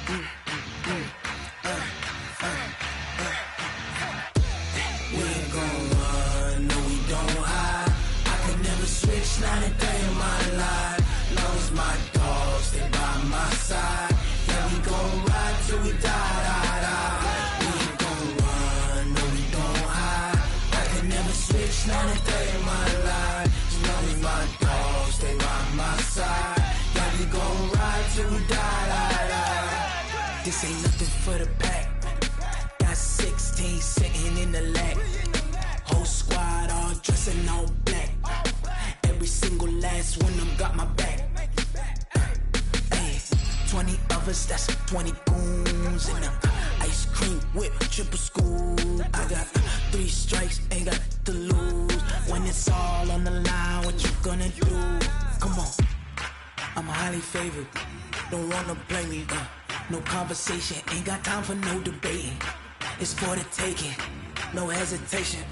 We ain't gon' run, no we don't hide. I could never switch, not a day in my life. Long as my dogs, they by my side. Yeah, we gon' ride till we die, die, die. We ain't gon' run, no we don't hide. I could never switch, not a day in my life. As long as my dogs, they by my side. Yeah, we gon' ride till we die, die, die. This ain't nothing for the pack. Got 16 sitting in the lap. Whole squad all dressing all black. Every single last one of them got my back. Hey, 20 of us, that's 20 goons. And ice cream whip, triple school. I got 3 strikes, ain't got to lose. When it's all on the line, what you gonna do? Come on, I'm highly favored. Don't wanna blame me, no conversation, ain't got time for no debating. It's for the taking, no hesitation.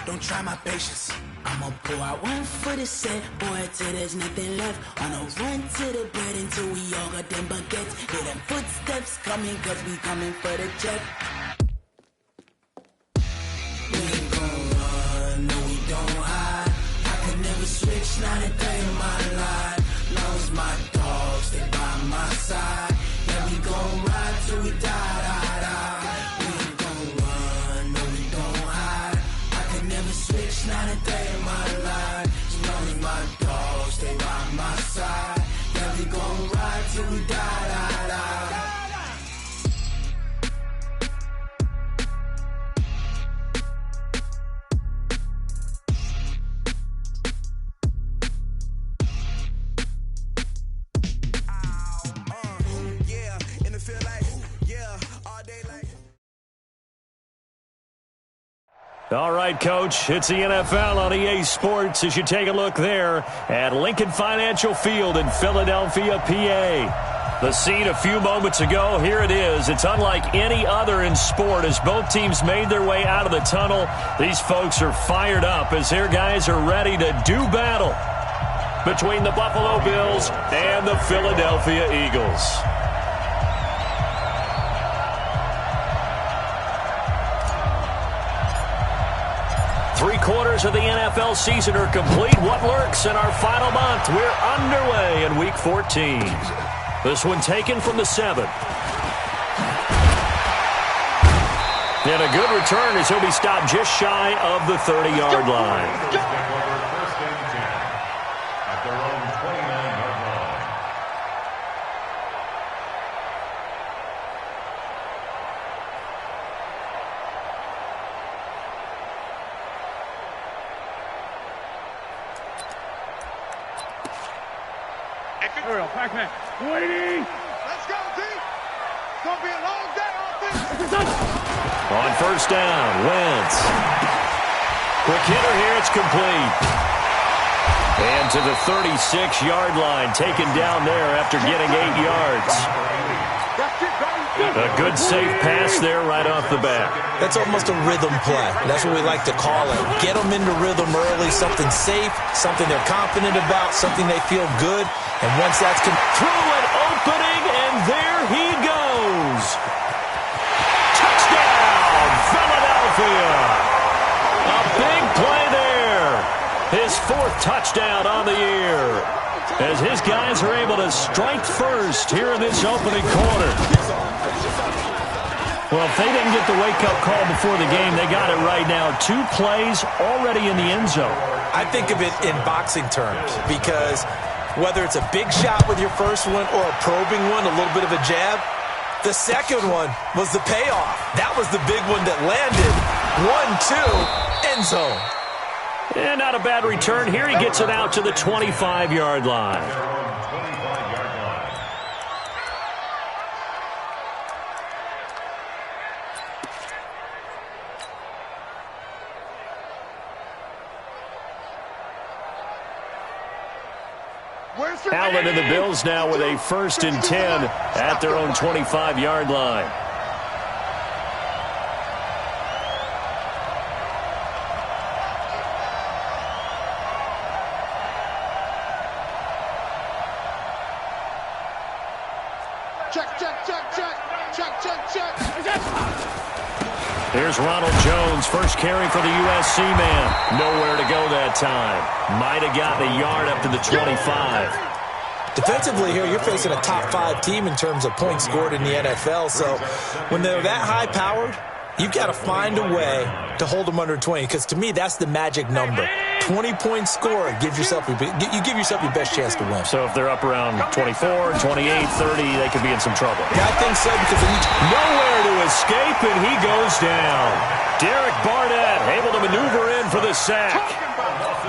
Don't try my patience. I'ma pull out one for the set, boy, till there's nothing left. On a run to the bread until we all got them baguettes. Hear them footsteps coming, cause we coming for the check. We ain't gon' run, no we don't hide. I could never switch, not a day in my life. Long as my dogs, they by my side. Yeah, we gon' ride till we die, die, die. We ain't gon' run, no we don't hide. I could never switch, not a day in my life. As long as my dogs, they by my side. Yeah, we gon' ride till we die, die, die. All right, Coach, it's the NFL on EA Sports as you take a look there at Lincoln Financial Field in Philadelphia, PA. The scene a few moments ago, here it is. It's unlike any other in sport as both teams made their way out of the tunnel. These folks are fired up as their guys are ready to do battle between the Buffalo Bills and the Philadelphia Eagles. Three-quarters of the NFL season are complete. What lurks in our final month? We're underway in Week 14. This one taken from the 7th. And a good return as he'll be stopped just shy of the 30-yard line. Pac-Man, waiting. Let's go, team. It's going to be a long day on this. On first down, Wentz. Quick hitter here, it's complete. And to the 36-yard line, taken down there after getting 8 yards. A good safe pass there right off the bat. That's almost a rhythm play. That's what we like to call it. Get them into rhythm early, something safe, something they're confident about, something they feel good. And once that's through an opening, and there he goes. Touchdown, Philadelphia. A big play there. His 4th touchdown on the year. As his guys are able to strike first here in this opening quarter. Well, if they didn't get the wake-up call before the game, they got it right now. 2 plays already in the end zone. I think of it in boxing terms because whether it's a big shot with your first one or a probing one, a little bit of a jab, the second one was the payoff. That was the big one that landed. 1-2, end zone. And not a bad return. Here he gets it out to the 25-yard line. Allen and the Bills now with a 1st and 10 at their own 25-yard line. Check. Here's Ronald Jones, first carry for the USC man. Nowhere to go that time. Might have gotten a yard up to the 25. Defensively here, you're facing a top-5 team in terms of points scored in the NFL. So when they're that high-powered, you've got to find a way to hold them under 20, because to me, that's the magic number. 20-point score, you give yourself your best chance to win. So if they're up around 24, 28, 30, they could be in some trouble. Yeah, I think so, because nowhere to escape, and he goes down. Derek Barnett able to maneuver in for the sack.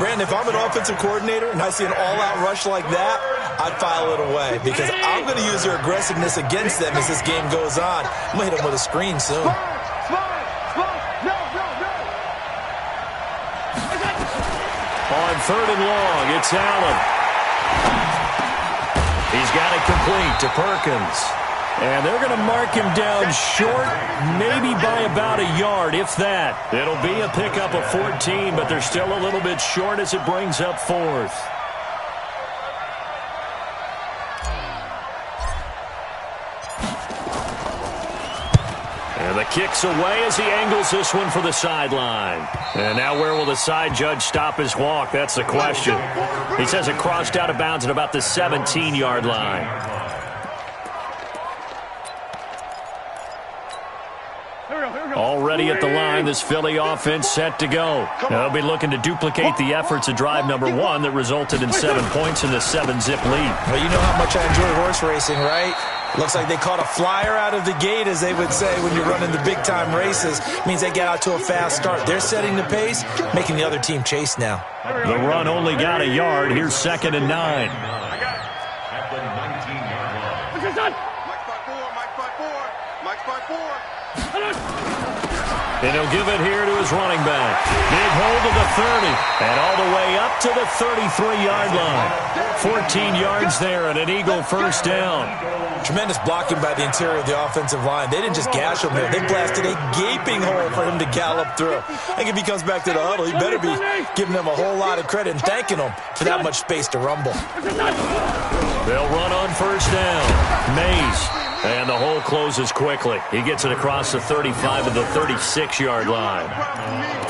Brandon, if I'm an offensive coordinator and I see an all-out rush like that, I'd file it away, because I'm going to use their aggressiveness against them as this game goes on. I'm going to hit them with a screen soon. On 3rd and long, it's Allen. He's got it complete to Perkins. And they're going to mark him down short, maybe by about a yard, if that. It'll be a pickup of 14, but they're still a little bit short as it brings up 4th. And the kick's away as he angles this one for the sideline. And now where will the side judge stop his walk? That's the question. He says it crossed out of bounds at about the 17-yard line. Already at the line, this Philly offense set to go. They'll be looking to duplicate the efforts of drive number 1 that resulted in 7 points in the 7-zip lead. Well, you know how much I enjoy horse racing, right? Looks like they caught a flyer out of the gate, as they would say when you're running the big-time races. Means they get out to a fast start. They're setting the pace, making the other team chase now. The run only got a yard. Here's 2nd and 9. At the 19-yard line. Mike's by four. And he'll give it here to his running back. Big hold of the 30. And all the way up to the 33-yard line. 14 yards there and an Eagle first down. Tremendous blocking by the interior of the offensive line. They didn't just gash him there. They blasted a gaping hole for him to gallop through. I think if he comes back to the huddle, he better be giving them a whole lot of credit and thanking them for that much space to rumble. They'll run on first down. Mays. And the hole closes quickly. He gets it across the 35 to the 36-yard line.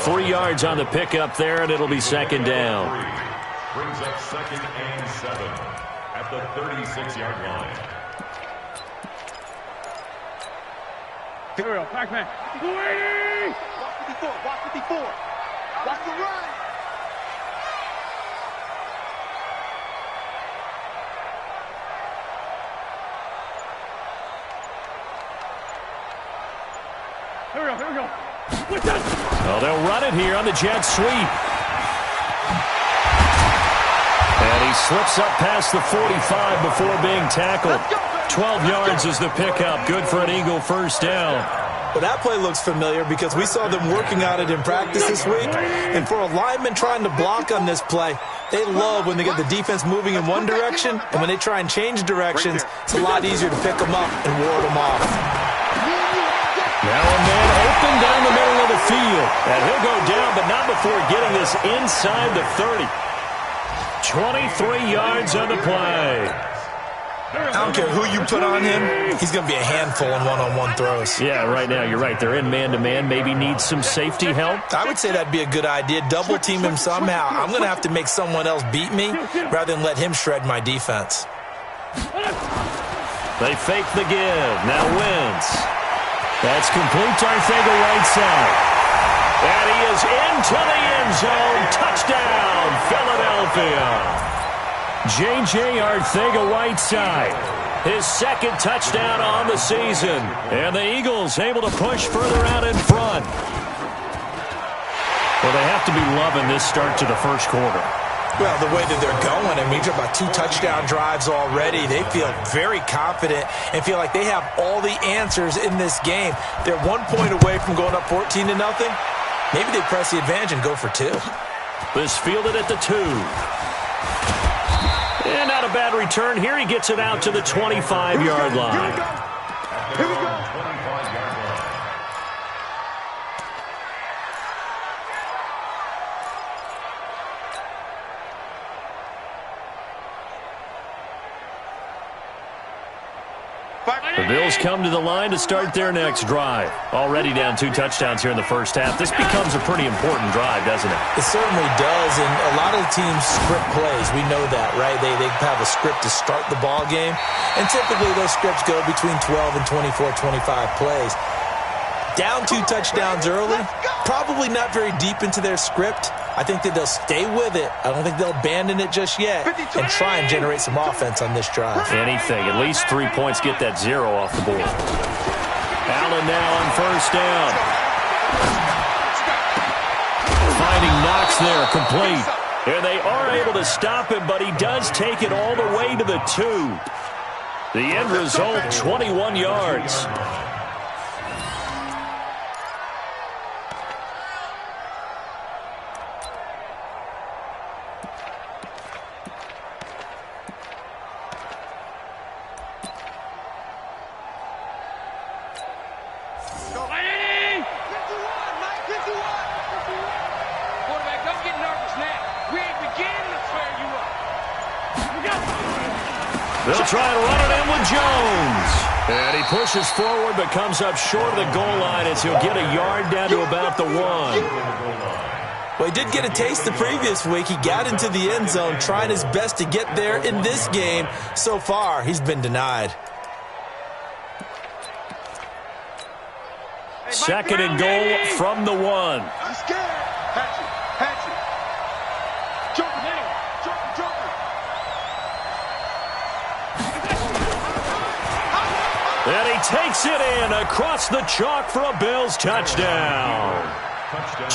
3 yards on the pickup there, and it'll be 2nd down. Brings up 2nd and 7 at the 36-yard line. Here we go, Pac-Man. Watch 54, watch 54. Watch the run. Here we go. Well, they'll run it here on the jet sweep. And he slips up past the 45 before being tackled. 12 yards is the pickup. Good for an Eagle first down. Well, that play looks familiar because we saw them working on it in practice this week. And for a lineman trying to block on this play, they love when they get the defense moving in one direction. And when they try and change directions, it's a lot easier to pick them up and ward them off. Now a man open down the middle of the field. And he'll go down, but not before getting this inside the 30. 23 yards on the play. I don't care who you put on him, he's going to be a handful in one-on-one throws. Yeah, right now, you're right. They're in man-to-man. Maybe needs some safety help. I would say that'd be a good idea. Double team him somehow. I'm going to have to make someone else beat me rather than let him shred my defense. They fake the give. Now Wentz. That's complete to Arcega-Whiteside. And he is into the end zone. Touchdown, Philadelphia. J.J. Arcega-Whiteside, his 2nd touchdown on the season. And the Eagles able to push further out in front. Well, they have to be loving this start to the first quarter. Well, the way that they're going, I mean, you're about 2 touchdown drives already. They feel very confident and feel like they have all the answers in this game. They're 1 point away from going up 14-0. Maybe they press the advantage and go for 2. This fielded at the 2. And not a bad return. Here he gets it out to the 25-yard line. Here we go. The Bills come to the line to start their next drive. Already down 2 touchdowns here in the first half. This becomes a pretty important drive, doesn't it? It certainly does, and a lot of the teams script plays. We know that, right? They have a script to start the ball game, and typically those scripts go between 12 and 24, 25 plays. Down 2 touchdowns early, probably not very deep into their script. I think that they'll stay with it. I don't think they'll abandon it just yet and try and generate some offense on this drive. Anything. At least 3 points, get that 0 off the board. Allen now on first down. Finding Knox there, complete. And they are able to stop him, but he does take it all the way to the 2. The end result, 21 yards. They'll try and run it in with Jones. And he pushes forward but comes up short of the goal line as he'll get a yard down to about the 1. Well, he did get a taste the previous week. He got into the end zone trying his best to get there in this game. So far, he's been denied. Second and goal from the 1. I'm scared. Hatchet. Joker. And he takes it in across the chalk for a Bills touchdown.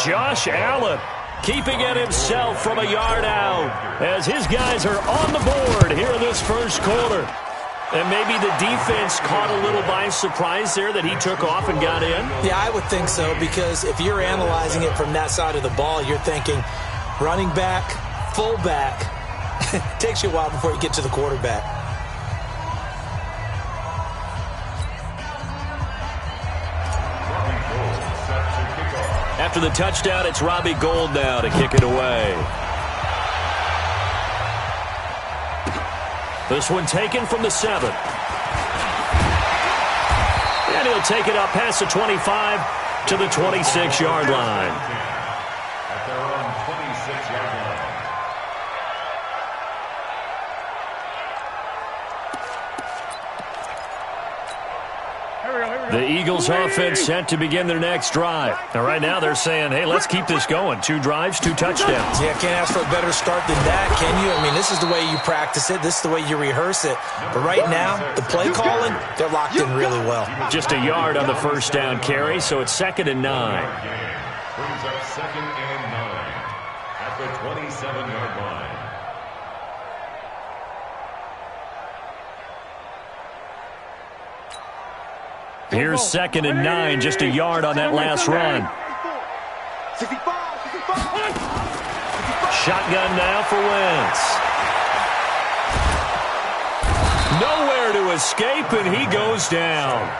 Josh Allen keeping it himself from a yard out as his guys are on the board here in this first quarter. And maybe the defense caught a little by surprise there that he took off and got in? Yeah, I would think so, because if you're analyzing it from that side of the ball, you're thinking running back, fullback. It takes you a while before you get to the quarterback. After the touchdown, it's Robbie Gould now to kick it away. This one taken from the 7. And he'll take it up past the 25 to the 26-yard line. At their own 26-yard line. The Eagles offense set to begin their next drive. Now, right now they're saying, hey, let's keep this going. 2 drives, 2 touchdowns. Yeah, can't ask for a better start than that, can you? I mean, this is the way you practice it. This is the way you rehearse it. But right now, the play calling, they're locked in really well. Just a yard on the first down carry, so it's 2nd and 9. Brings up 2nd and 9 at the 27-yard line. Here's 2nd and 9, just a yard on that last run. 65. Shotgun now for Wentz. Nowhere to escape, and he goes down.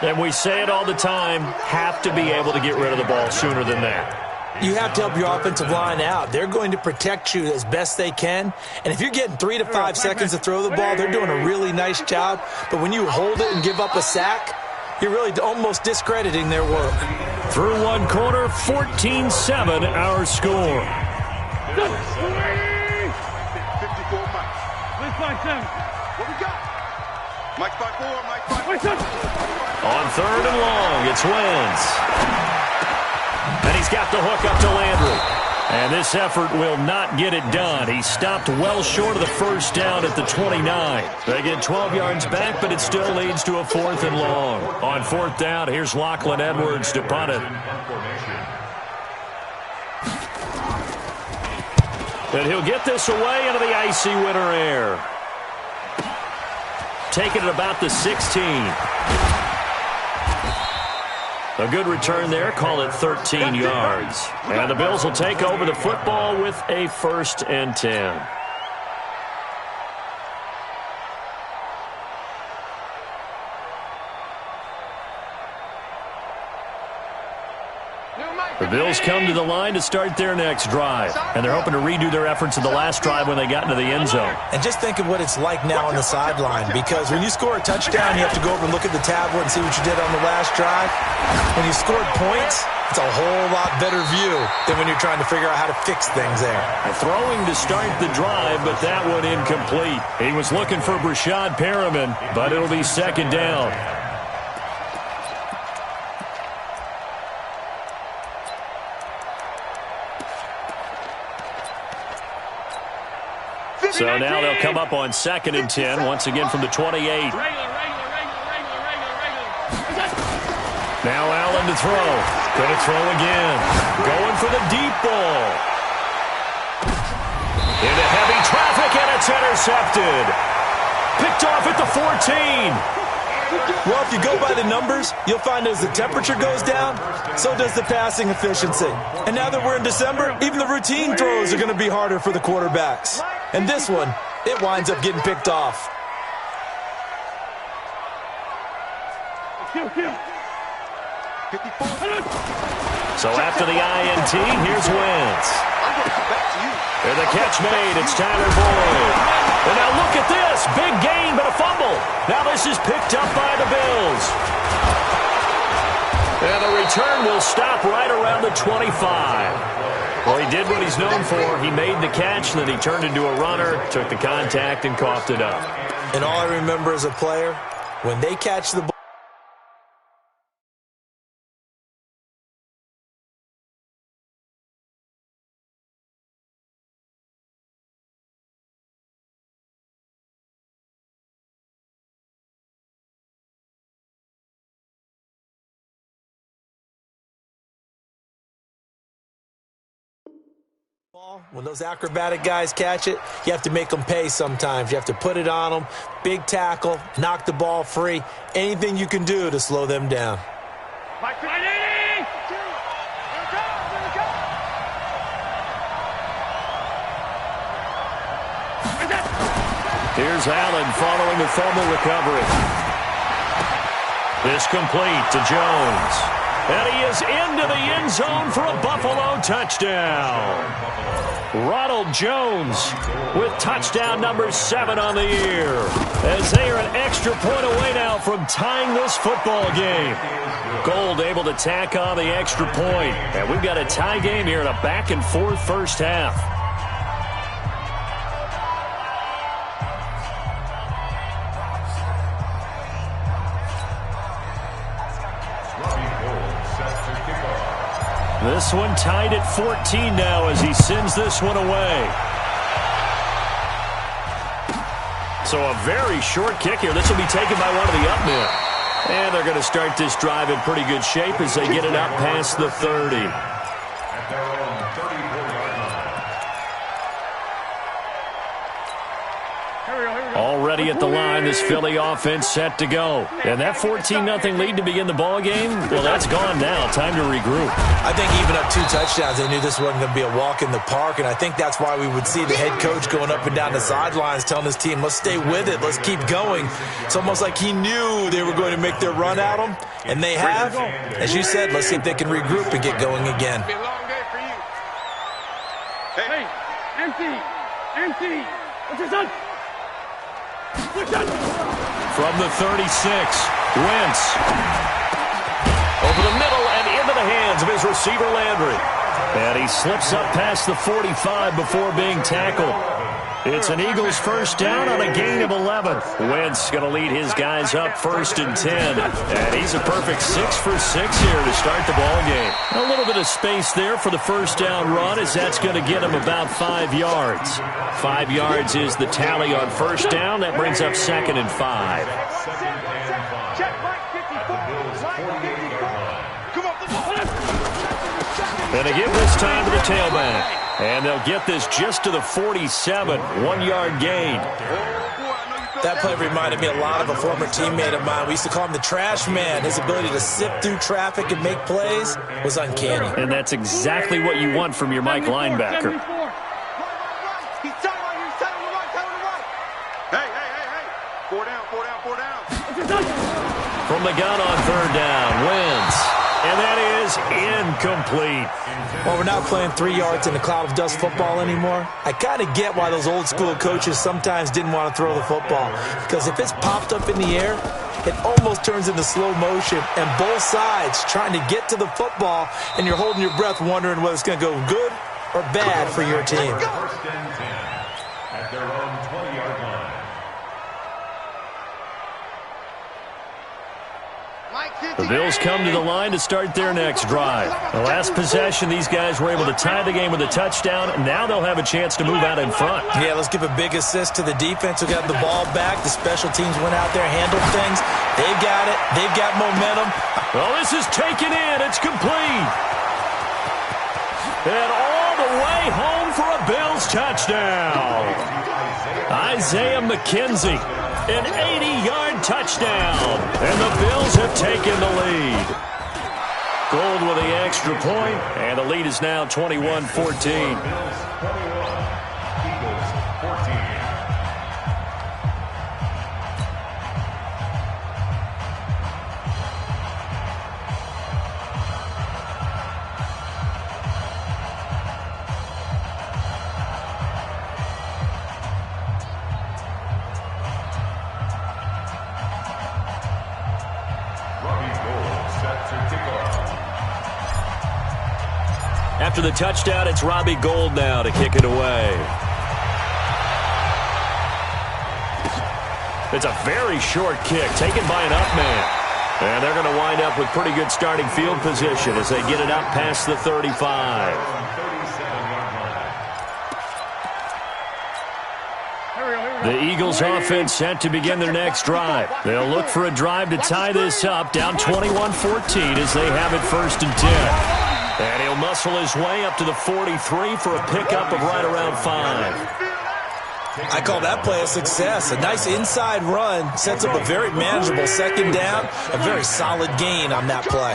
And we say it all the time, have to be able to get rid of the ball sooner than that. You have to help your offensive line out. They're going to protect you as best they can. And if you're getting 3 to 5 seconds to throw the ball, they're doing a really nice job. But when you hold it and give up a sack, you're really almost discrediting their work. Through one quarter, 14-7 our score. 54 Mike. Let's find 7. What we got? Mike 5-4, Mike 5-4. On 3rd and long, it's Wentz. And he's got the hook up to Landry. And this effort will not get it done. He stopped well short of the first down at the 29. They get 12 yards back, but it still leads to a 4th and long. On 4th down, here's Lachlan Edwards to punt it. And he'll get this away into the icy winter air. Taking it about the 16. A good return there, call it 13 yards. And the Bills will take over the football with a 1st and 10. The Bills come to the line to start their next drive, and they're hoping to redo their efforts in the last drive when they got into the end zone. And just think of what it's like now on the sideline, because when you score a touchdown, you have to go over and look at the tablet and see what you did on the last drive. When you scored points, it's a whole lot better view than when you're trying to figure out how to fix things there. Throwing to start the drive, but that one incomplete. He was looking for Brashad Perriman, but it'll be second down. So now they'll come up on 2nd and 10, once again from the 28. Now Allen to throw. Going to throw again. Going for the deep ball. Into heavy traffic, and it's intercepted. Picked off at the 14. Well, if you go by the numbers, you'll find as the temperature goes down, so does the passing efficiency. And now that we're in December, even the routine throws are going to be harder for the quarterbacks. And this one, it winds up getting picked off. So after the INT, here's Wentz. And the catch made, it's Tyler Boyd. And now look at this, big gain but a fumble. Now this is picked up by the Bills. And the return will stop right around the 25. Well, he did what he's known for. He made the catch, then he turned into a runner, took the contact, and coughed it up. And all I remember as a player, when they catch the ball, when those acrobatic guys catch it, you have to make them pay sometimes. You have to put it on them, big tackle, knock the ball free, anything you can do to slow them down. Here's Allen following the fumble recovery. This complete to Jones. And he is into the end zone for a Buffalo touchdown. Ronald Jones with touchdown number 7 on the year, as they are an extra point away now from tying this football game. Gold able to tack on the extra point. And we've got a tie game here in a back-and-forth first half. This one tied at 14 now as he sends this one away. So a very short kick here. This will be taken by one of the up men. And they're going to start this drive in pretty good shape as they get it up past the 30. At their own 34-yard line. Already at the line, this Philly offense set to go. And that 14-0 lead to begin the ball game, well, that's gone now. Time to regroup. I think even up 2 touchdowns, they knew this wasn't going to be a walk in the park, and I think that's why we would see the head coach going up and down the sidelines telling his team, let's stay with it, let's keep going. It's almost like he knew they were going to make their run at him, and they have. As you said, let's see if they can regroup and get going again. Be a long day for you. Hey, empty. What's your son? From the 36, Wentz. Over the middle and into the hands of his receiver, Landry. And he slips up past the 45 before being tackled. It's an Eagles first down on a gain of 11. Wentz going to lead his guys up 1st and 10. And he's a perfect 6 for 6 here to start the ball game. A little bit of space there for the first down run, as that's going to get him about 5 yards. 5 yards is the tally on first down. That brings up 2nd and 5. And they give this time to the tailback. And they'll get this just to the 47, 1-yard gain. That play reminded me a lot of a former teammate of mine. We used to call him the trash man. His ability to sift through traffic and make plays was uncanny. And that's exactly what you want from your Mike linebacker. Hey. 4 down. From the gun on 3rd down, Wentz. And that is incomplete. Well, we're not playing 3 yards in a cloud of dust football anymore. I kind of get why those old school coaches sometimes didn't want to throw the football. Because if it's popped up in the air, it almost turns into slow motion. And both sides trying to get to the football, and you're holding your breath wondering whether it's going to go good or bad for your team. First and 10 at their own 20-yard line. The Bills come to the line to start their next drive. The last possession, these guys were able to tie the game with a touchdown. Now they'll have a chance to move out in front. Yeah, let's give a big assist to the defense who got the ball back. The special teams went out there, handled things. They've got it. They've got momentum. Well, this is taken in. It's complete. And all the way home for a Bills touchdown. Isaiah McKenzie. An 80-yard touchdown. And the Bills have taken the lead. Gold with the extra point, and the lead is now 21-14. After the touchdown, it's Robbie Gould now to kick it away. It's a very short kick taken by an up man. And they're going to wind up with pretty good starting field position as they get it up past the 35. The Eagles offense set to begin their next drive. They'll look for a drive to tie this up, down 21-14 as they have it 1st and 10. And he'll muscle his way up to the 43 for a pickup of right around 5. I call that play a success. A nice inside run sets up a very manageable 2nd down. A very solid gain on that play.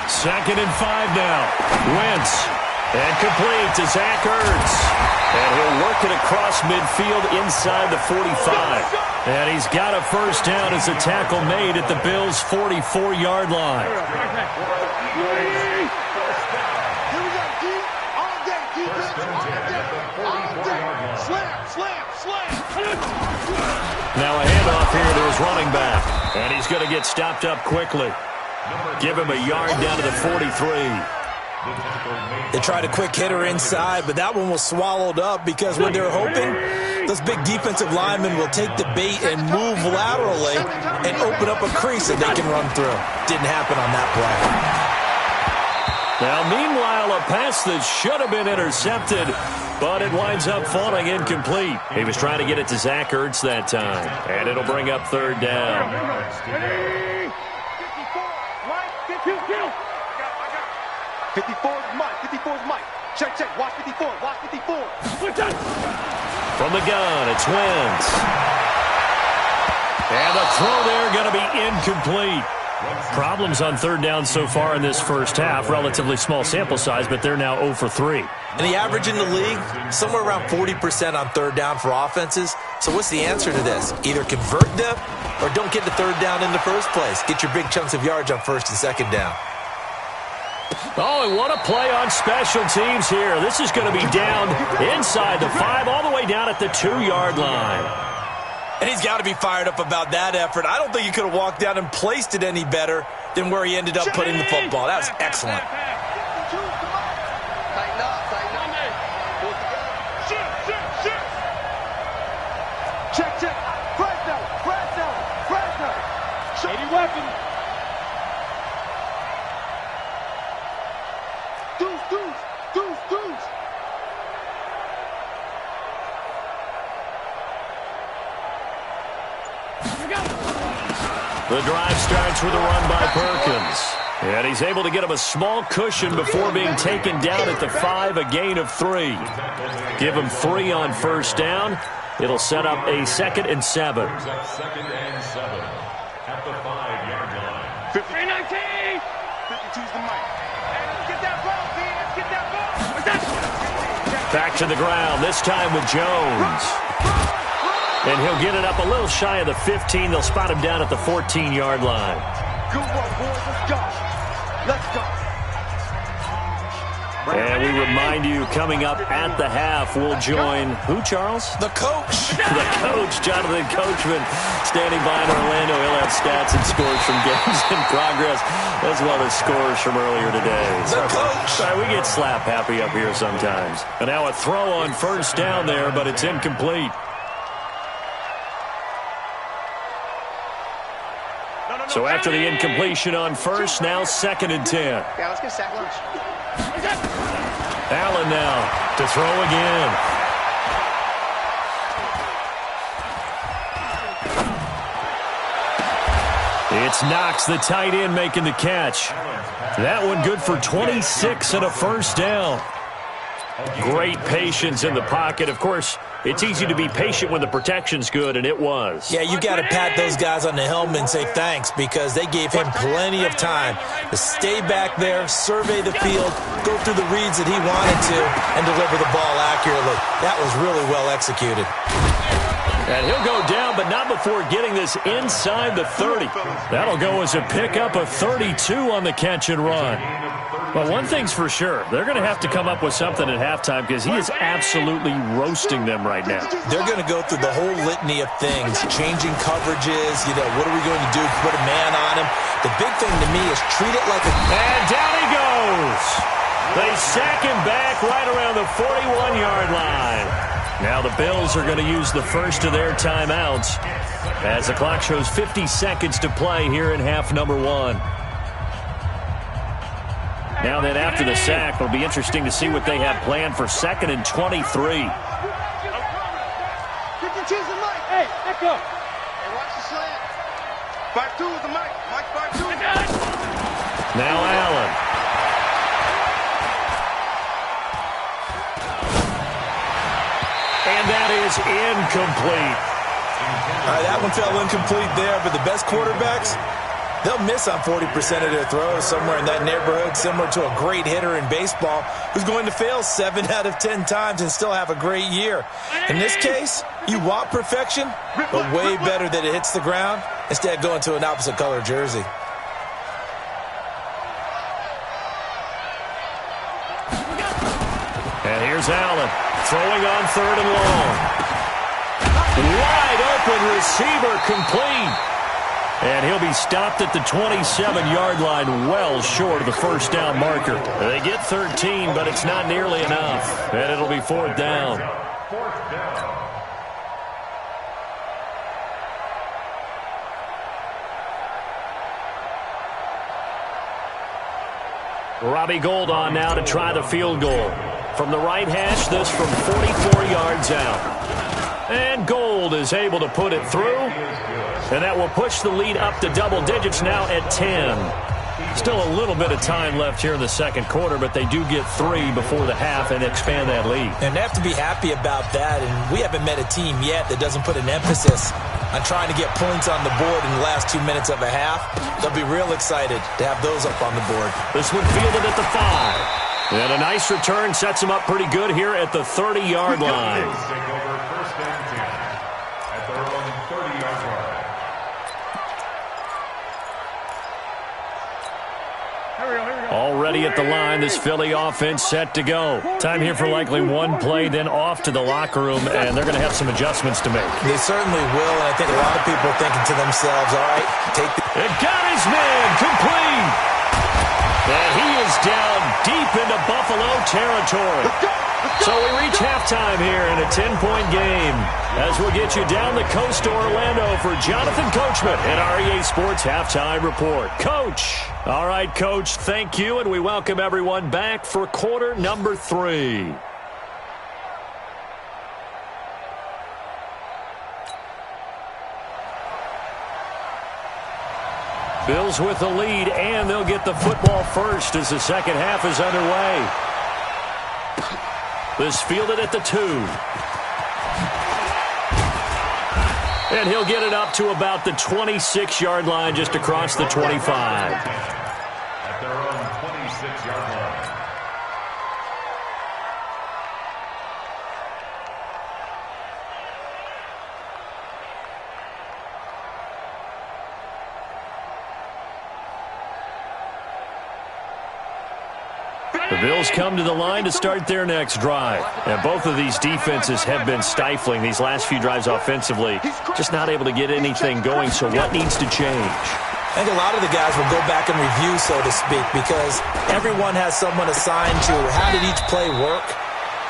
2nd and 5 now. Wentz. And complete to Zach Ertz. And he'll work it across midfield inside the 45. And he's got a 1st down as a tackle made at the Bills' 44-yard line. Now a handoff here to his running back. And he's going to get stopped up quickly. Give him a yard down to the 43. They tried a quick hitter inside, but that one was swallowed up because what they're hoping, those big defensive linemen will take the bait and move laterally and open up a crease that they can run through. Didn't happen on that play. Now, meanwhile, a pass that should have been intercepted, but it winds up falling incomplete. He was trying to get it to Zach Ertz that time, and it'll bring up 3rd down. 54 is Mike. 54 is Mike. Check, check. Watch 54. Watch 54. From the gun, it's Wentz. And the throw there going to be incomplete. Problems on 3rd down so far in this first half. Relatively small sample size, but they're now 0 for 3. And the average in the league, somewhere around 40% on 3rd down for offenses. So what's the answer to this? Either convert them or don't get the 3rd down in the first place. Get your big chunks of yards on 1st and 2nd down. Oh, and what a play on special teams here. This is going to be down inside the 5, all the way down at the 2-yard line. And he's got to be fired up about that effort. I don't think he could have walked down and placed it any better than where he ended up putting the football. That was excellent. Check, check. Fresno, Fresno, Fresno. Shady weapon. Deuce, deuce, deuce, deuce. The drive starts with a run by Perkins. And he's able to get him a small cushion before being taken down at the 5, a gain of 3. Give him 3 on 1st down. It'll set up a 2nd and 7. 2nd and 7 at the 5-yard line. 53-19. 52's the mic. Hey, let's get that ball, man. Let's get that ball. What's that? Back to the ground, this time with Jones. And he'll get it up a little shy of the 15. They'll spot him down at the 14-yard line. Good work, boys. Let's go. Let's go. And we remind you, coming up at the half, we'll join who, Charles? The coach. The coach, Jonathan Coachman, standing by in Orlando. He'll have stats and scores from games in progress, as well as scores from earlier today. The coach. Sorry, we get slap happy up here sometimes. And now a throw on first down there, but it's incomplete. So after the incompletion on first, now 2nd and 10. Yeah, let's get sack lunch. Allen now to throw again. It's Knox, the tight end, making the catch. That one good for 26 and a first down. Great patience in the pocket. Of course, it's easy to be patient when the protection's good, and it was. Yeah, you got to pat those guys on the helmet and say thanks because they gave him plenty of time to stay back there, survey the field, go through the reads that he wanted to, and deliver the ball accurately. That was really well executed. And he'll go down, but not before getting this inside the 30. That'll go as a pickup of 32 on the catch and run. Well, one thing's for sure. They're going to have to come up with something at halftime because he is absolutely roasting them right now. They're going to go through the whole litany of things, changing coverages, what are we going to do? Put a man on him. The big thing to me is treat it like a... And down he goes. They sack him back right around the 41-yard line. Now the Bills are going to use the first of their timeouts as the clock shows 50 seconds to play here in half number 1. Now then, after the sack, it'll be interesting to see what they have planned for 2nd and 23. Hey, let go. Hey, watch the slant. 5-2 is the mic. Mike 5-2. Now Allen. And that is incomplete. All right, that one fell incomplete there, but the best quarterbacks, they'll miss on 40% of their throws, somewhere in that neighborhood, similar to a great hitter in baseball who's going to fail 7 out of 10 times and still have a great year. In this case, you want perfection, but way better that it hits the ground instead of going to an opposite color jersey. And here's Allen throwing on 3rd and long. Wide open receiver, complete. And he'll be stopped at the 27-yard line, well short of the first down marker. They get 13, but it's not nearly enough. And it'll be 4th down. Robbie Gould on now to try the field goal. From the right hash, this from 44 yards out. And Gould is able to put it through. And that will push the lead up to double digits now at 10. Still a little bit of time left here in the second quarter, but they do get 3 before the half and expand that lead. And they have to be happy about that, and we haven't met a team yet that doesn't put an emphasis on trying to get points on the board in the last 2 minutes of a half. They'll be real excited to have those up on the board. This one fielded at the 5. And a nice return sets them up pretty good here at the 30-yard line. Take over 1st and 10 at their own 30-yard line. Already at the line, this Philly offense set to go. Time here for likely one play, then off to the locker room, and they're going to have some adjustments to make. They certainly will, and I think a lot of people are thinking to themselves, all right, take the... It got his man complete. And he is down deep into Buffalo territory. So we reach halftime here in a 10-point game as we'll get you down the coast to Orlando for Jonathan Coachman and our EA Sports Halftime Report. Coach. All right, Coach, thank you, and we welcome everyone back for quarter number 3. Bills with the lead, and they'll get the football first as the second half is underway. This fielded at the 2. And he'll get it up to about the 26-yard line, just across the 25. At their own 26-yard line. The Bills come to the line to start their next drive. And both of these defenses have been stifling these last few drives offensively. Just not able to get anything going, so what needs to change? I think a lot of the guys will go back and review, so to speak, because everyone has someone assigned to how did each play work.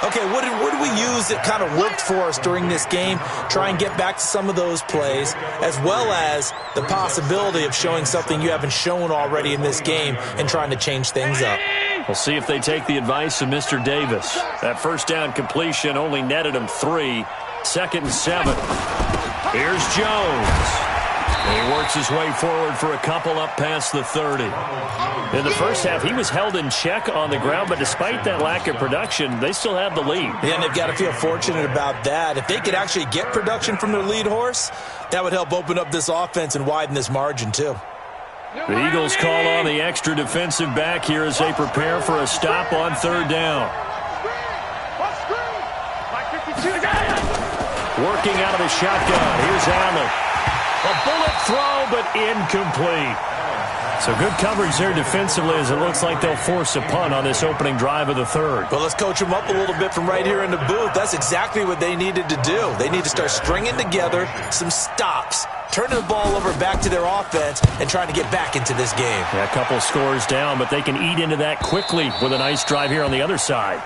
Okay, what did we use that kind of worked for us during this game? Try and get back to some of those plays, as well as the possibility of showing something you haven't shown already in this game and trying to change things up. We'll see if they take the advice of Mr. Davis. That first down completion only netted him 3. 2nd and 7. Here's Jones. He works his way forward for a couple up past the 30. In the first half, he was held in check on the ground, but despite that lack of production, they still have the lead. Yeah, and they've got to feel fortunate about that. If they could actually get production from their lead horse, that would help open up this offense and widen this margin too. The Eagles call on the extra defensive back here as they prepare for a stop on 3rd down. Working out of the shotgun. Here's Allen. A bullet throw, but incomplete. So good coverage there defensively as it looks like they'll force a punt on this opening drive of the 3rd. Well, let's coach them up a little bit from right here in the booth. That's exactly what they needed to do. They need to start stringing together some stops, turning the ball over back to their offense, and trying to get back into this game. Yeah, a couple scores down, but they can eat into that quickly with a nice drive here on the other side.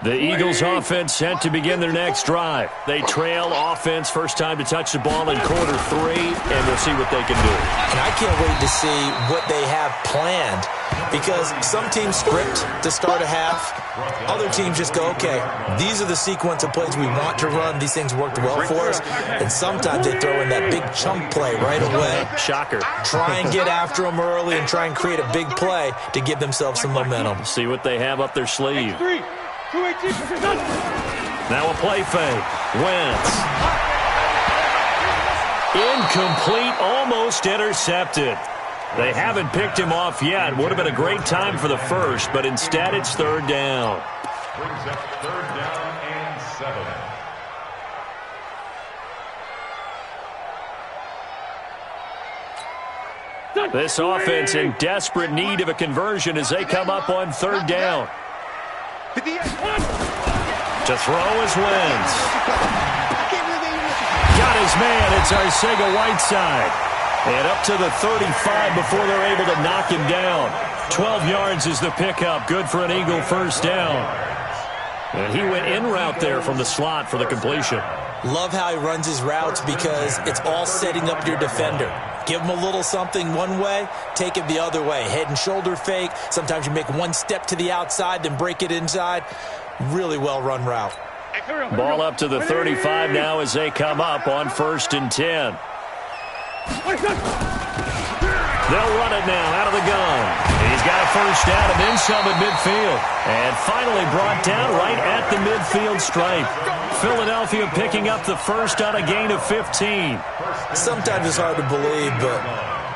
The Eagles offense set to begin their next drive. They trail offense, first time to touch the ball in quarter 3, and we'll see what they can do. And I can't wait to see what they have planned, because some teams script to start a half. Other teams just go, okay, these are the sequence of plays we want to run. These things worked well for us. And sometimes they throw in that big chunk play right away. Shocker. Try and get after them early and try and create a big play to give themselves some momentum. See what they have up their sleeve. Now a play fake. Wentz. Incomplete, almost intercepted. They haven't picked him off yet. Would have been a great time for the first, but instead it's 3rd down. Brings up 3rd down and 7. This offense in desperate need of a conversion as they come up on 3rd down. To throw is Wentz. Got his man. It's Arcega-Whiteside. And up to the 35 before they're able to knock him down. 12 yards is the pickup. Good for an Eagle first down. And he went in route there from the slot for the completion. Love how he runs his routes because it's all setting up your defender. Give him a little something one way, take it the other way. Head and shoulder fake. Sometimes you make one step to the outside, then break it inside. Really well-run route. Ball up to the 35 now as they come up on 1st and 10. They'll run it now out of the gun. He's got a first down and then some at midfield. And finally brought down right at the midfield stripe. Philadelphia picking up the first on a gain of 15. Sometimes it's hard to believe, but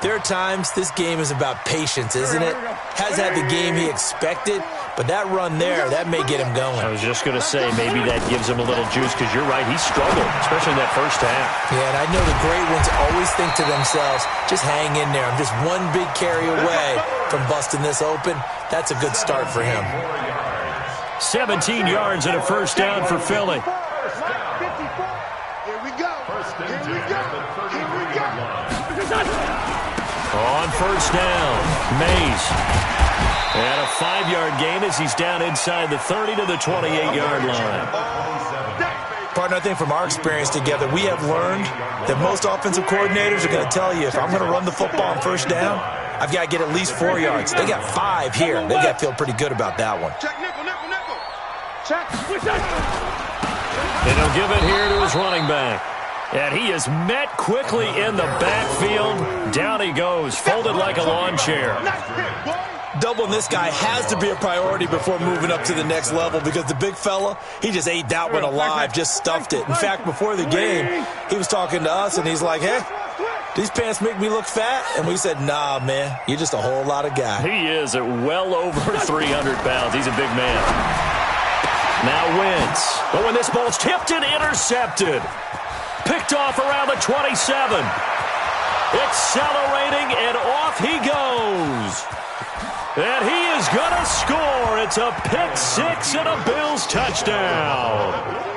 there are times this game is about patience, isn't it? Has had the game he expected, but that run there, that may get him going. I was just going to say, maybe that gives him a little juice because you're right, he struggled, especially in that first half. Yeah, and I know the great ones always think to themselves, just hang in there. I'm just one big carry away from busting this open. That's a good start for him. 17 yards and a first down for Philly. On first down, Mays. And a 5-yard gain as he's down inside the 30 to the 28-yard line. Partner, I think from our experience together, we have learned that most offensive coordinators are going to tell you, if I'm going to run the football on first down, I've got to get at least 4 yards. They got 5 here. They've got to feel pretty good about that one. And he'll give it here to his running back. And he is met quickly in the backfield. Down he goes, folded like a lawn chair. Doubling this guy has to be a priority before moving up to the next level because the big fella, he just ate that one alive, just stuffed it. In fact, before the game, he was talking to us, and he's like, hey, these pants make me look fat? And we said, nah, man, you're just a whole lot of guy. He is at well over 300 pounds. He's a big man. Now Wentz. But when this ball's tipped and intercepted. Picked off around the 27. Accelerating, and off he goes. And he is going to score. It's a pick six and a Bills touchdown.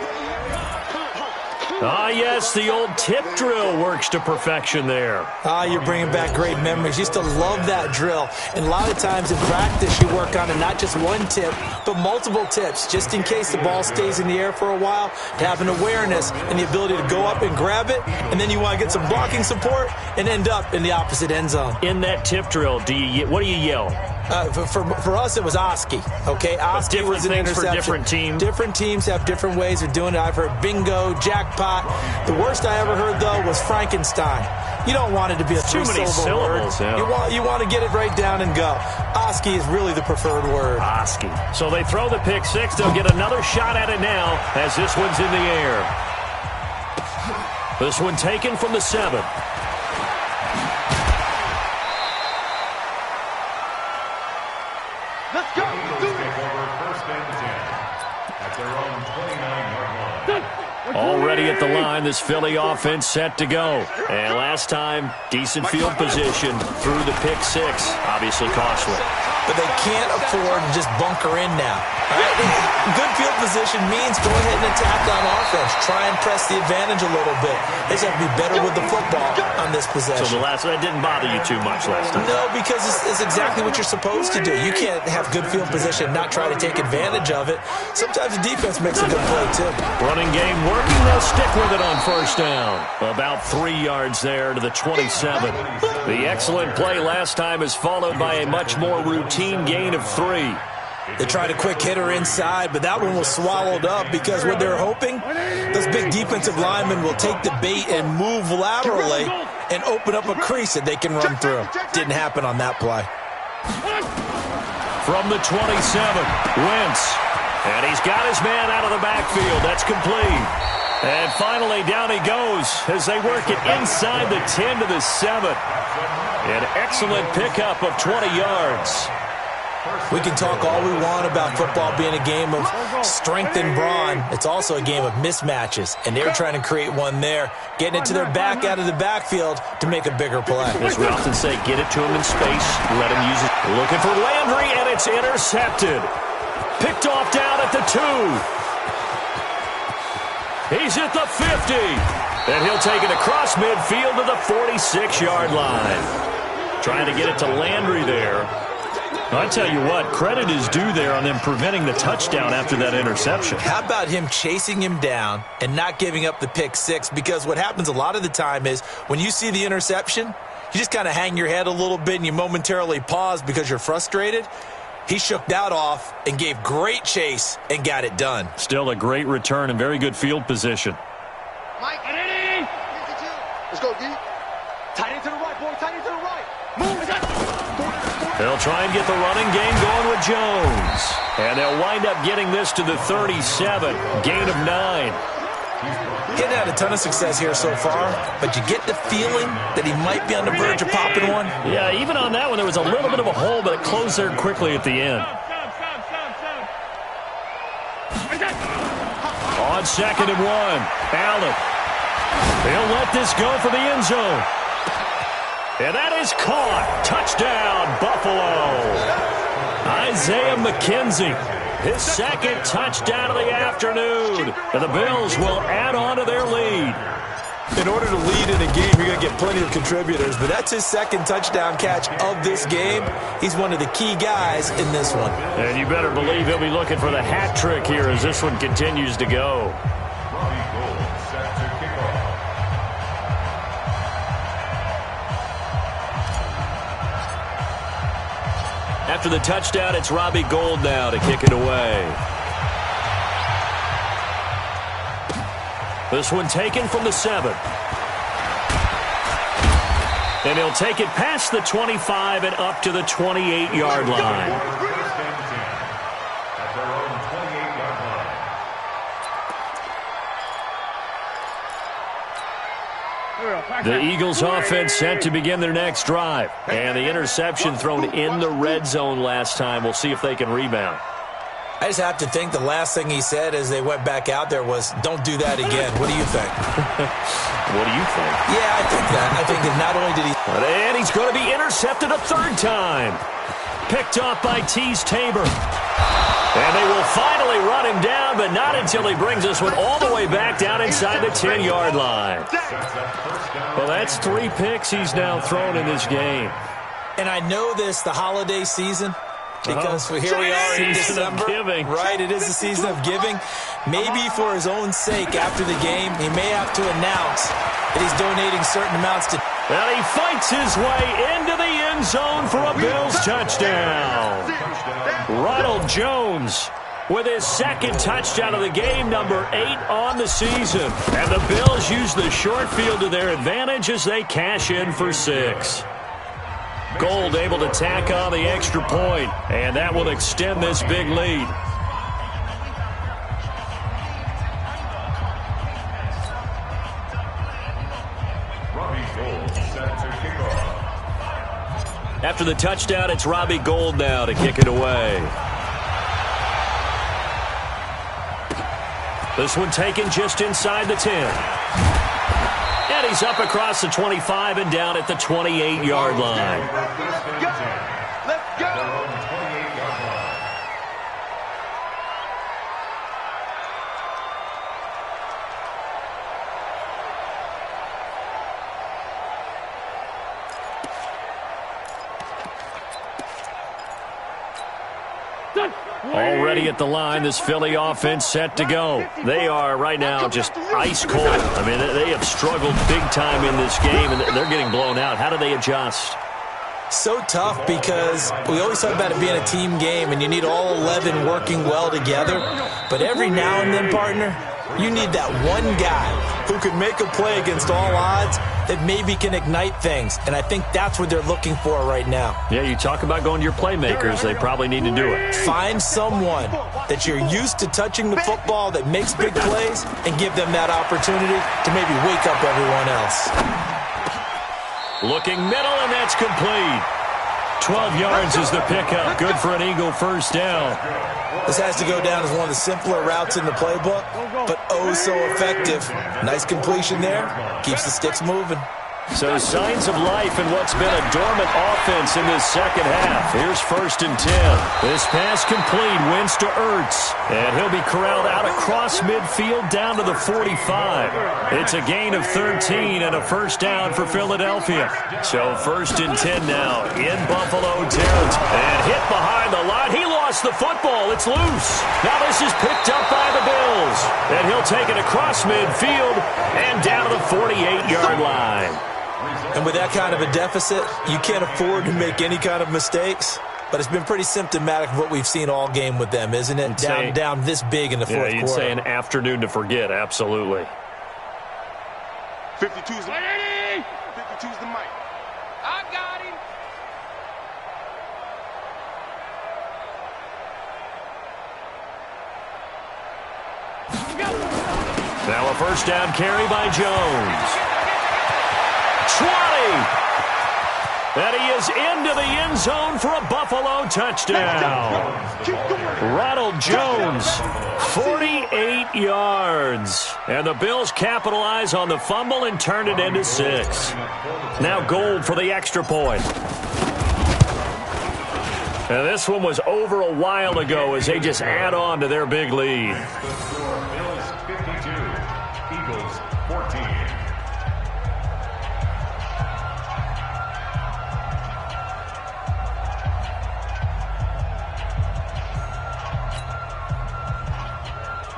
Ah, yes, the old tip drill works to perfection there. Ah, you're bringing back great memories. Used to love that drill. And a lot of times in practice, you work on it, not just one tip, but multiple tips, just in case the ball stays in the air for a while, to have an awareness and the ability to go up and grab it, and then you want to get some blocking support and end up in the opposite end zone. In that tip drill, what do you yell? For us, it was Oski. Okay, Oski was an interception. For different teams. Different teams have different ways of doing it. I've heard bingo, jackpot. The worst I ever heard, though, was Frankenstein. You don't want it to be a three-syllable word. Yeah. You want to get it right down and go. Oski is really the preferred word. Oski. So they throw the pick six. They'll get another shot at it now as this one's in the air. This one taken from the 7. Let's go. Take over first and 10 at their own 29-yard line. Already at the line, this Philly offense set to go. And last time, decent field position through the pick six. Obviously costly. But they can't afford to just bunker in now. Right? Good field position means go ahead and attack on offense. Try and press the advantage a little bit. They just have to be better with the football on this possession. So that didn't bother you too much last time? No, because it's exactly what you're supposed to do. You can't have good field position and not try to take advantage of it. Sometimes the defense makes a good play, too. Running game working. They'll stick with it on first down. About 3 yards there to the 27. The excellent play last time is followed by a much more routine gain of 3. They tried a quick hitter inside, but that one was swallowed up because what they're hoping, those big defensive linemen will take the bait and move laterally and open up a crease that they can run through. Didn't happen on that play. From the 27, Wentz. And he's got his man out of the backfield. That's complete. And finally, down he goes as they work it inside the 10 to the 7. An excellent pickup of 20 yards. We can talk all we want about football being a game of strength and brawn. It's also a game of mismatches, and they're trying to create one there, getting it to their back out of the backfield to make a bigger play. As we often say, get it to him in space, let him use it. Looking for Landry, and it's intercepted. Picked off down at the 2. He's at the 50. And he'll take it across midfield to the 46-yard line. Trying to get it to Landry there. I tell you what, credit is due there on them preventing the touchdown after that interception. How about him chasing him down and not giving up the pick six? Because what happens a lot of the time is when you see the interception, you just kind of hang your head a little bit and you momentarily pause because you're frustrated. He shook that off and gave great chase and got it done. Still a great return and very good field position. Mike, let's go, D. Tight end to the right, boy. Tight end to the right. Move. They'll try and get the running game going with Jones. And they'll wind up getting this to the 37. Gain of 9. He hadn't had a ton of success here so far, but you get the feeling that he might be on the verge of popping one. Yeah, even on that one, there was a little bit of a hole, but it closed there quickly at the end. On 2nd and 1, Allen. He'll let this go for the end zone. And that is caught. Touchdown, Buffalo. Isaiah McKenzie, his 2nd touchdown of the afternoon. And the Bills will add on to their lead. In order to lead in a game, you're going to get plenty of contributors, but that's his 2nd touchdown catch of this game. He's one of the key guys in this one. And you better believe he'll be looking for the hat trick here as this one continues to go. After the touchdown, it's Robbie Gould now to kick it away. This one taken from the 7. And he'll take it past the 25 and up to the 28-yard line. The Eagles offense set to begin their next drive. And the interception thrown in the red zone last time. We'll see if they can rebound. I just have to think the last thing he said as they went back out there was, don't do that again. What do you think? What do you think? Yeah, I think that. I think that not only did he... And he's going to be intercepted a third time. Picked off by Tease Tabor. And they will finally run him down, but not until he brings this one all the way back down inside the 10-yard line. Well, that's 3 picks he's now thrown in this game. And I know this, the holiday season, because here we are in December. Giving. Right, it is the season of giving. Maybe for his own sake after the game, he may have to announce that he's donating certain amounts to... And he fights his way into the end zone for a Bills touchdown. Ronald Jones with his second touchdown of the game, number 8 on the season. And the Bills use the short field to their advantage as they cash in for 6. Gold able to tack on the extra point, and that will extend this big lead. After the touchdown, it's Robbie Gould now to kick it away. This one taken just inside the 10. And he's up across the 25 and down at the 28-yard line. Let's go! Already at the line, this Philly offense set to go. They are right now just ice cold. I mean, they have struggled big time in this game, and they're getting blown out. How do they adjust? So tough because we always talk about it being a team game, and you need all 11 working well together. But every now and then, partner, you need that one guy who can make a play against all odds that maybe can ignite things. And I think that's what they're looking for right now. Yeah, you talk about going to your playmakers. They probably need to do it. Find someone that you're used to touching the football that makes big plays and give them that opportunity to maybe wake up everyone else. Looking middle, and that's complete. 12 yards is the pickup. Good for an Eagle first down. This has to go down as one of the simpler routes in the playbook, but oh so effective. Nice completion there. Keeps the sticks moving. So signs of life in what's been a dormant offense in this second half. Here's 1st and 10. This pass complete, wins to Ertz. And he'll be corralled out across midfield down to the 45. It's a gain of 13 and a first down for Philadelphia. So 1st and 10 now in Buffalo territory. And hit behind the line. He lost the football. It's loose. Now this is picked up by the Bills. And he'll take it across midfield and down to the 48-yard line. And with that kind of a deficit, you can't afford to make any kind of mistakes. But it's been pretty symptomatic of what we've seen all game with them, isn't it? Down this big in the fourth quarter. You'd say an afternoon to forget, absolutely. 52's the mic. 52's the mic. I got him. Now a first down carry by Jones. 20. And he is into the end zone for a Buffalo touchdown. Ronald Jones, 48 yards. And the Bills capitalize on the fumble and turn it into 6. Now Gould for the extra point. And this one was over a while ago as they just add on to their big lead. Bills 52, Eagles 14.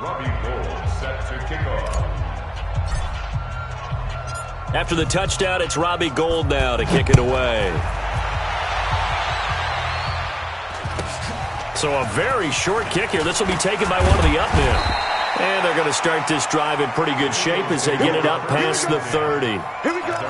Robbie Gould set to kick off. After the touchdown, it's Robbie Gould now to kick it away. So a very short kick here. This will be taken by one of the up men. And they're going to start this drive in pretty good shape as they get it up past the 30. Here we go.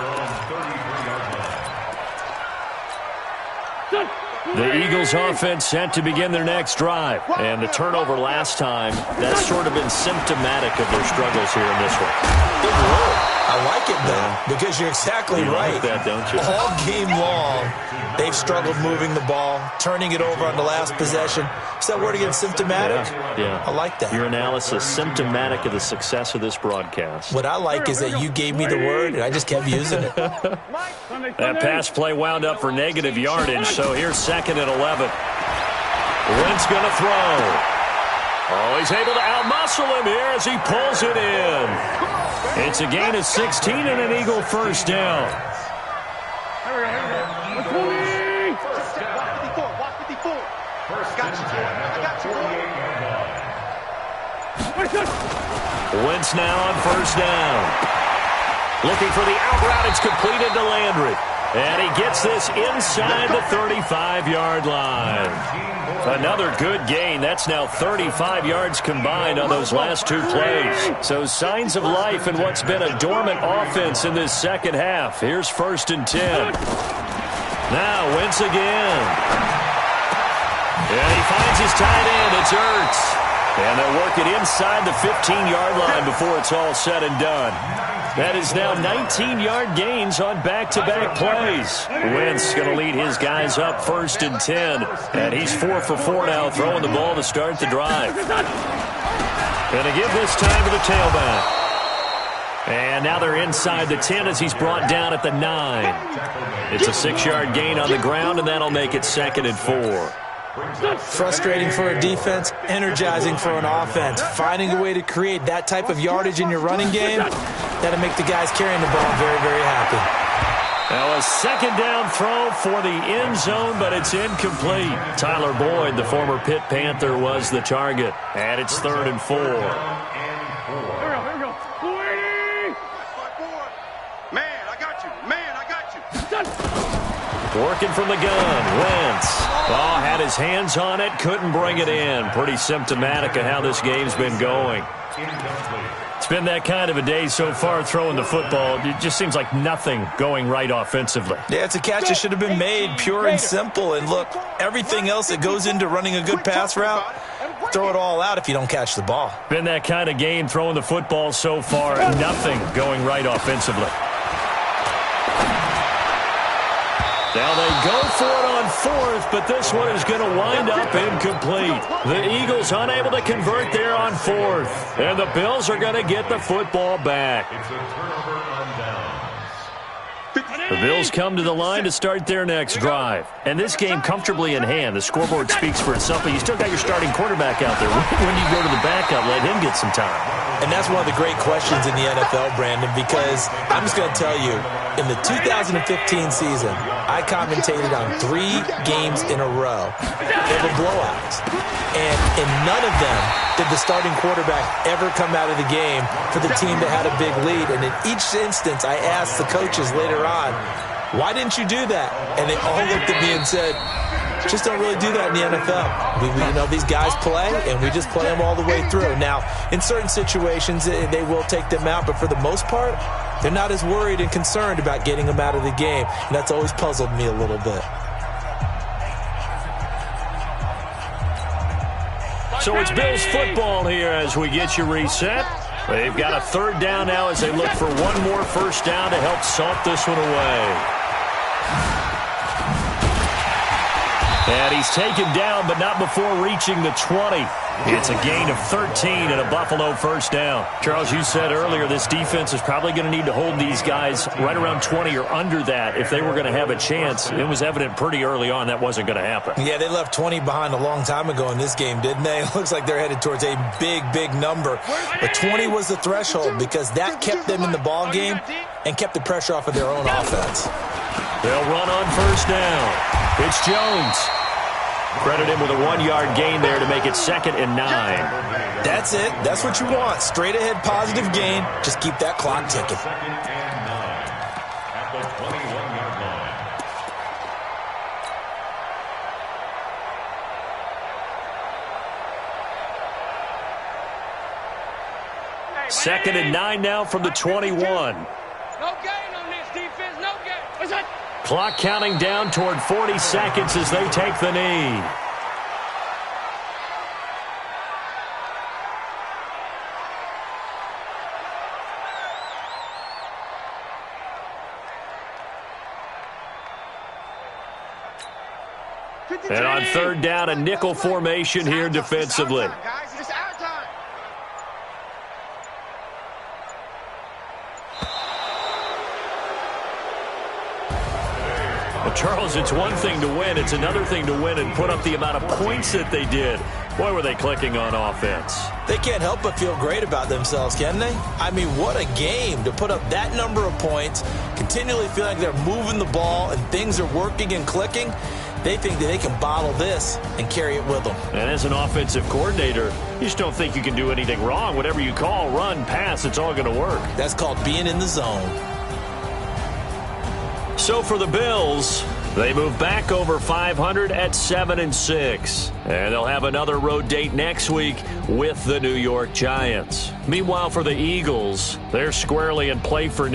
The Eagles offense set to begin their next drive. And the turnover last time, that's sort of been symptomatic of their struggles here in this one. It will. I I like it, though, because you're exactly right. Like that, don't you? All game long, they've struggled moving the ball, turning it over on the last possession. Is that word again, symptomatic? Yeah. I like that. Your analysis, symptomatic of the success of this broadcast. What I like is that you gave me the word, and I just kept using it. That pass play wound up for negative yardage, so here's 2nd and 11. Wentz going to throw. Oh, he's able to outmuscle him here as he pulls it in. It's a gain of 16 and an Eagle first down. Wentz now on first down. Looking for the out route. It's completed to Landry. And he gets this inside the 35-yard line. Another good gain. That's now 35 yards combined on those last 2 plays. So signs of life in what's been a dormant offense in this second half. Here's 1st and 10. Now Wentz again. And he finds his tight end. It's Ertz. And they'll work it inside the 15-yard line before it's all said and done. That is now 19-yard gains on back-to-back plays. Wentz going to lead his guys up 1st and 10. And he's 4 for 4 now, throwing the ball to start the drive. Going to give this time to the tailback. And now they're inside the 10 as he's brought down at the 9. It's a 6-yard gain on the ground, and that'll make it 2nd and 4. Frustrating for a defense, energizing for an offense. Finding a way to create that type of yardage in your running game, that'll make the guys carrying the ball very, very happy. Now a 2nd down throw for the end zone, but it's incomplete. Tyler Boyd, the former Pitt Panther, was the target. And it's 3rd and 4. Here we go. Man, I got you. Man, I got you. Working from the gun, Wentz. Oh, had his hands on it, couldn't bring it in. Pretty symptomatic of how this game's been going. It's been that kind of a day so far throwing the football. It just seems like nothing going right offensively. Yeah, it's a catch that should have been made, pure and simple. And look, everything else that goes into running a good pass route, throw it all out if you don't catch the ball. Been that kind of game throwing the football so far, nothing going right offensively. Now they go for it on 4th, but this one is going to wind up incomplete. The Eagles unable to convert there on 4th, and the Bills are going to get the football back. It's a turnover on downs. The Bills come to the line to start their next drive. And this game comfortably in hand. The scoreboard speaks for itself, but you still got your starting quarterback out there. When do you go to the backup, let him get some time? And that's one of the great questions in the NFL, Brandon, because I'm just going to tell you, in the 2015 season, I commentated on 3 games in a row. They were blowouts. And in none of them did the starting quarterback ever come out of the game for the team that had a big lead. And in each instance, I asked the coaches later on, why didn't you do that? And they all looked at me and said, just don't really do that in the NFL. We these guys play, and we just play them all the way through. Now, in certain situations, they will take them out, but for the most part, they're not as worried and concerned about getting them out of the game, and that's always puzzled me a little bit. So it's Bills football here as we get you reset. They've got a 3rd down now as they look for one more first down to help salt this one away. And he's taken down, but not before reaching the 20. It's a gain of 13 and a Buffalo first down. Charles, you said earlier this defense is probably going to need to hold these guys right around 20 or under that if they were going to have a chance. It was evident pretty early on that wasn't going to happen. Yeah, they left 20 behind a long time ago in this game, didn't they? It looks like they're headed towards a big, big number. But 20 was the threshold because that kept them in the ball game and kept the pressure off of their own offense. They'll run on first down. It's Jones. Credit him with a 1-yard gain there to make it 2nd and 9. That's it. That's what you want. Straight ahead positive gain. Just keep that clock ticking. 2nd and 9 at the 21-yard line. 2nd and 9 now from the 21. No gain on this defense. No gain. What's that? Clock counting down toward 40 seconds as they take the knee. And on third down, a nickel formation here defensively. Charles, it's one thing to win. It's another thing to win and put up the amount of points that they did. Boy, were they clicking on offense. They can't help but feel great about themselves, can they? I mean, what a game to put up that number of points, continually feel like they're moving the ball and things are working and clicking. They think that they can bottle this and carry it with them. And as an offensive coordinator, you just don't think you can do anything wrong. Whatever you call, run, pass, it's all going to work. That's called being in the zone. So for the Bills, they move back over 500 at 7-6. And they'll have another road date next week with the New York Giants. Meanwhile, for the Eagles, they're squarely in play for